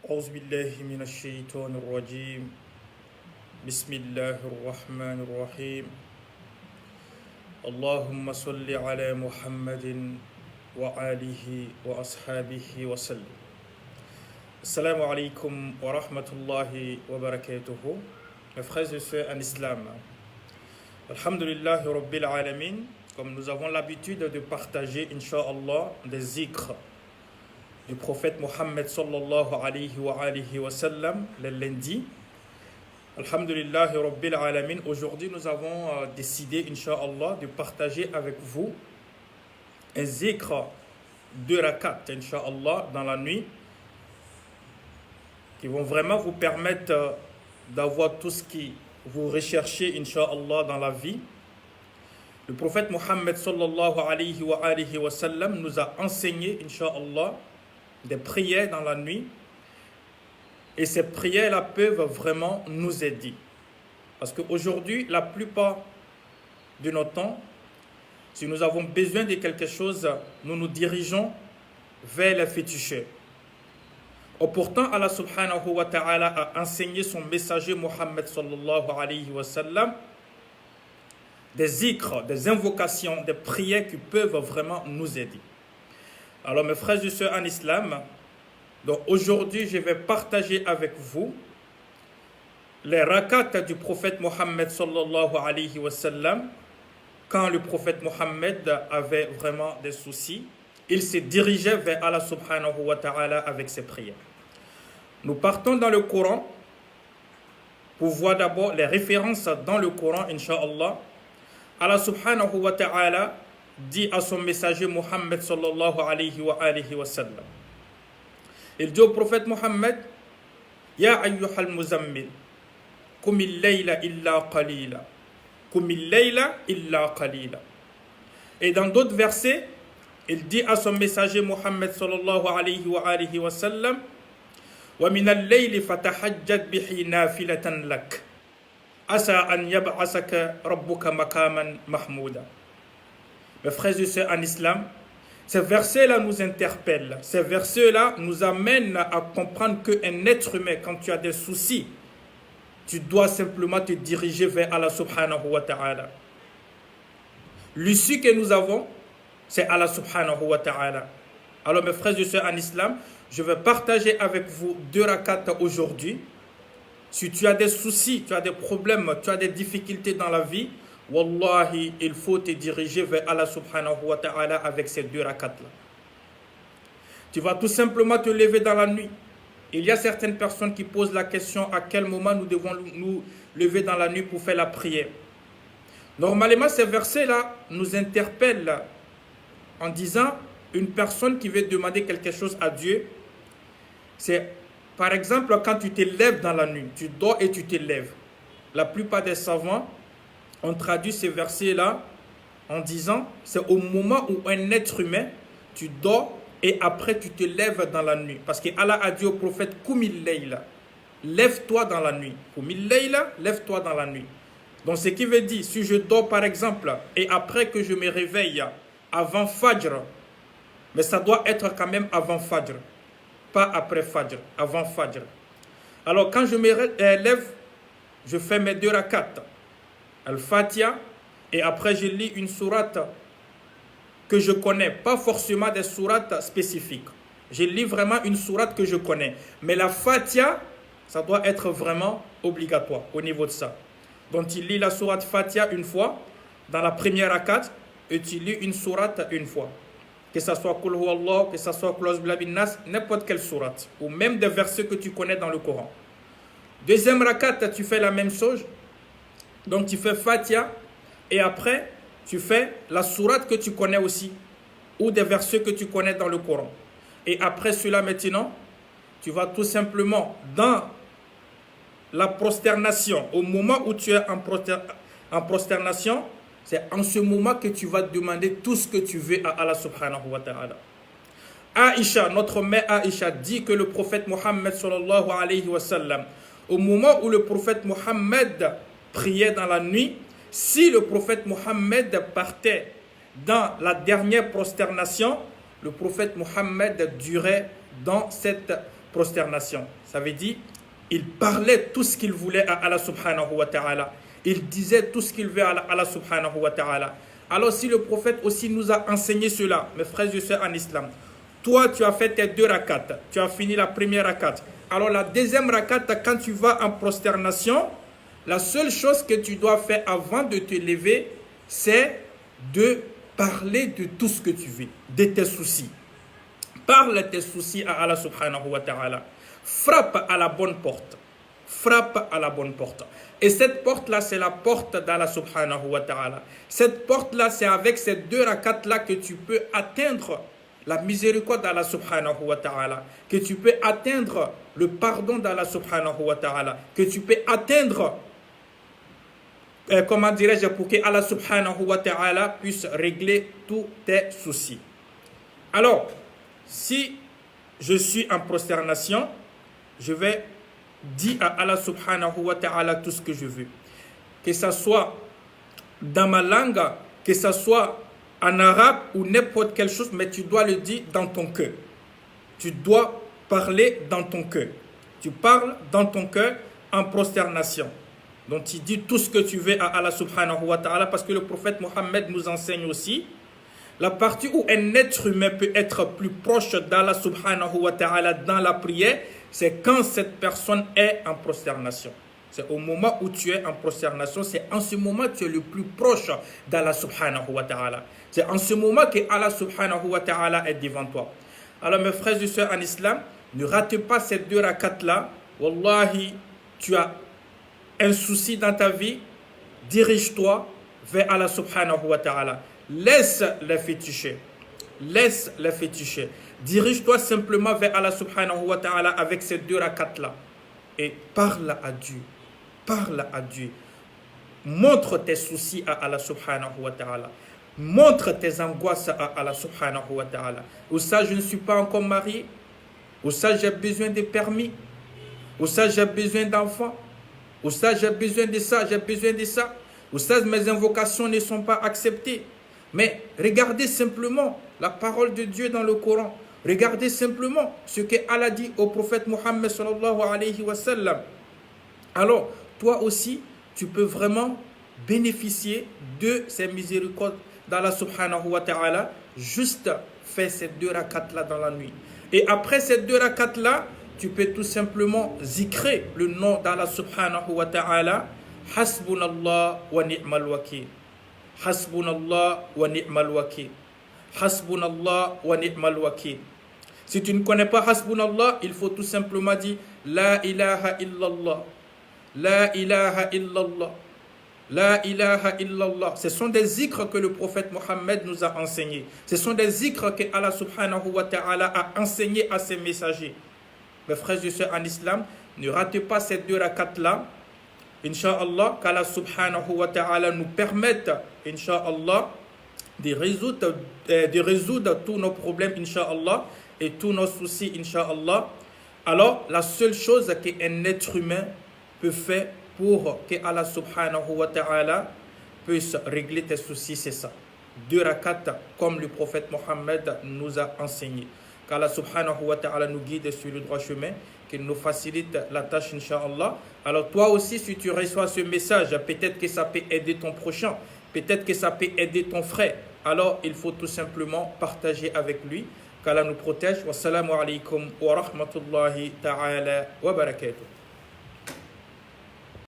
أعوذ بالله من الشيطان الرجيم بسم الله الرحمن الرحيم اللهم صل على محمد وآله وأصحابه وسلم Assalamu alaikum wa rahmatullahi wa barakatuhu. Mes frères et sœurs en islam, Alhamdulillahi Rabbil Alamin, comme nous avons l'habitude de partager, Inch'Allah, des zikrs du prophète Mohammed sallallahu alayhi wa sallam le lundi. Alhamdulillahi Rabbil Alamin, aujourd'hui nous avons décidé, Inch'Allah, de partager avec vous un zikr de rakat, Inch'Allah, dans la nuit, qui vont vraiment vous permettre d'avoir tout ce que vous recherchez, Inch'Allah, dans la vie. Le prophète Mohammed sallallahu alayhi wa sallam nous a enseigné, Inch'Allah, des prières dans la nuit. Et ces prières-là peuvent vraiment nous aider. Parce qu'aujourd'hui, la plupart de notre temps, si nous avons besoin de quelque chose, nous nous dirigeons vers les féticheurs. Pourtant, Allah subhanahu wa ta'ala a enseigné son messager Mohammed sallallahu alayhi wa sallam des zikrs, des invocations, des prières qui peuvent vraiment nous aider. Alors mes frères et sœurs en islam, donc aujourd'hui je vais partager avec vous les rakats du prophète Mohammed sallallahu alayhi wa sallam. Quand le prophète Mohammed avait vraiment des soucis, il se dirigeait vers Allah subhanahu wa ta'ala avec ses prières. Nous partons dans le Coran pour voir d'abord les références dans le Coran, Inch'Allah. Allah subhanahu wa ta'ala dit à son messager Mohammed sallallahu alayhi wa sallam. Il dit au prophète Mohammed, Ya ayyuhal muzammil, kumil layla illa qalila. Kumil layla illa qalila. Et dans d'autres versets, il dit à son messager Mohammed sallallahu alayhi wa sallam, Wa min al-layli fatahajjad bihi nafilatan lak. Asa an yab'asaka rabbuka maqaman mahmouda. Mes frères et sœurs en islam, ces versets-là nous interpellent. Ces versets-là nous amènent à comprendre qu'un être humain, quand tu as des soucis, tu dois simplement te diriger vers Allah subhanahu wa ta'ala. L'issue que nous avons, c'est Allah subhanahu wa ta'ala. Alors mes frères et sœurs en islam, je vais partager avec vous 2 rakats aujourd'hui. Si tu as des soucis, tu as des problèmes, tu as des difficultés dans la vie, Wallahi, il faut te diriger vers Allah subhanahu wa ta'ala avec ces 2 rakats-là. Tu vas tout simplement te lever dans la nuit. Il y a certaines personnes qui posent la question à quel moment nous devons nous lever dans la nuit pour faire la prière. Normalement, ces versets-là nous interpellent en disant une personne qui veut demander quelque chose à Dieu, c'est par exemple quand tu te lèves dans la nuit, tu dors et tu te lèves. La plupart des savants ont traduit ces versets-là en disant c'est au moment où un être humain, tu dors et après tu te lèves dans la nuit. Parce que Allah a dit au prophète Kumil layla, lève-toi dans la nuit. Kumil layla, lève-toi dans la nuit. Donc ce qui veut dire, si je dors par exemple et après que je me réveille avant Fajr, mais ça doit être quand même avant Fajr, pas après Fajr, avant Fajr. Alors quand je me lève, je fais mes 2 rakats, Al-Fatiha, et après je lis une sourate que je connais, pas forcément des sourates spécifiques. Je lis vraiment une sourate que je connais. Mais la Fatiha, ça doit être vraiment obligatoire au niveau de ça. Donc il lit la sourate Fatiha une fois, dans la première rakat, et tu lis une sourate une fois. Que ce soit Qul Huwallah, que ce soit Qul A'udhu Birabbil Nas, n'importe quelle sourate, ou même des versets que tu connais dans le Coran. Deuxième rakat, tu fais la même chose. Donc tu fais Fatiha, et après, tu fais la sourate que tu connais aussi, ou des versets que tu connais dans le Coran. Et après cela maintenant, tu vas tout simplement dans la prosternation. Au moment où tu es en prosternation, c'est en ce moment que tu vas demander tout ce que tu veux à Allah subhanahu wa ta'ala. Aïcha, notre mère Aïcha, dit que le prophète Mohammed sallallahu alayhi wa sallam, au moment où le prophète Mohammed priait dans la nuit, si le prophète Mohammed partait dans la dernière prosternation, le prophète Mohammed durait dans cette prosternation. Ça veut dire, il parlait tout ce qu'il voulait à Allah subhanahu wa ta'ala. Il disait tout ce qu'il veut à Allah subhanahu wa ta'ala. Alors si le prophète aussi nous a enseigné cela, mes frères et sœurs en islam, toi tu as fait tes 2 rakats, tu as fini la première rakat. Alors la deuxième rakat, quand tu vas en prosternation, la seule chose que tu dois faire avant de te lever, c'est de parler de tout ce que tu veux, de tes soucis. Parle tes soucis à Allah subhanahu wa ta'ala. Frappe à la bonne porte. Frappe à la bonne porte. Et cette porte-là, c'est la porte d'Allah subhanahu wa ta'ala. Cette porte-là, c'est avec ces 2 rakats-là que tu peux atteindre la miséricorde d'Allah subhanahu wa ta'ala. Que tu peux atteindre le pardon d'Allah subhanahu wa ta'ala. Que tu peux atteindre, comment dirais-je, pour que Allah subhanahu wa ta'ala puisse régler tous tes soucis. Alors, si je suis en prosternation, je vais dire à Allah subhanahu wa ta'ala tout ce que je veux. Que ce soit dans ma langue, que ce soit en arabe ou n'importe quelle chose, mais tu dois le dire dans ton cœur. Tu dois parler dans ton cœur. Tu parles dans ton cœur en prosternation. Donc tu dis tout ce que tu veux à Allah subhanahu wa ta'ala, parce que le prophète Mohammed nous enseigne aussi la partie où un être humain peut être plus proche d'Allah subhanahu wa ta'ala dans la prière, c'est quand cette personne est en prosternation. C'est au moment où tu es en prosternation, c'est en ce moment que tu es le plus proche d'Allah subhanahu wa ta'ala. C'est en ce moment que Allah subhanahu wa ta'ala est devant toi. Alors mes frères et sœurs en islam, ne rate pas ces 2 rakats-là. Wallahi, tu as un souci dans ta vie, dirige-toi vers Allah subhanahu wa ta'ala. Laisse les féticher. Laisse les féticher. Dirige-toi simplement vers Allah subhanahu wa ta'ala avec ces 2 rakats-là. Et parle à Dieu. Parle à Dieu. Montre tes soucis à Allah subhanahu wa ta'ala. Montre tes angoisses à Allah subhanahu wa ta'ala. Ou ça, je ne suis pas encore marié. Ou ça, j'ai besoin de permis. Ou ça, j'ai besoin d'enfants. Ou ça, j'ai besoin de ça, j'ai besoin de ça. Ou ça, mes invocations ne sont pas acceptées. Mais regardez simplement la parole de Dieu dans le Coran. Regardez simplement ce que Allah dit au prophète Mohammed sallallahu alayhi wa sallam. Alors, toi aussi, tu peux vraiment bénéficier de ces miséricordes d'Allah subhanahu wa ta'ala. Juste fais ces 2 rakats-là dans la nuit. Et après ces 2 rakats-là, tu peux tout simplement zikrer le nom d'Allah subhanahu wa ta'ala. Hasbunallah wa ni'mal wakil. Hasbunallah wa ni'mal wakil. Hasbunallah wa ni'mal wakil. Si tu ne connais pas Hasbunallah, il faut tout simplement dire La ilaha illallah. La ilaha illallah. La ilaha illallah. Ce sont des zikrs que le prophète Mohammed nous a enseignés. Ce sont des zikrs que Allah subhanahu wa ta'ala a enseignés à ses messagers. Mes frères et sœurs en islam, ne ratez pas ces 2 rakats-là. Inch'Allah, qu'Allah subhanahu wa ta'ala nous permette, Inch'Allah, de résoudre tous nos problèmes, Inch'Allah, et tous nos soucis, Inch'Allah. Alors, la seule chose qu'un être humain peut faire pour que Allah subhanahu wa ta'ala puisse régler tes soucis, c'est ça. 2 rakats, comme le prophète Mohammed nous a enseigné. Qu'Allah subhanahu wa ta'ala nous guide sur le droit chemin, qu'il nous facilite la tâche, Inch'Allah. Alors toi aussi, si tu reçois ce message, peut-être que ça peut aider ton prochain, peut-être que ça peut aider ton frère. Alors il faut tout simplement partager avec lui. Qu'Allah nous protège. Wassalamu alaikum wa rahmatullahi ta'ala wa barakatuh.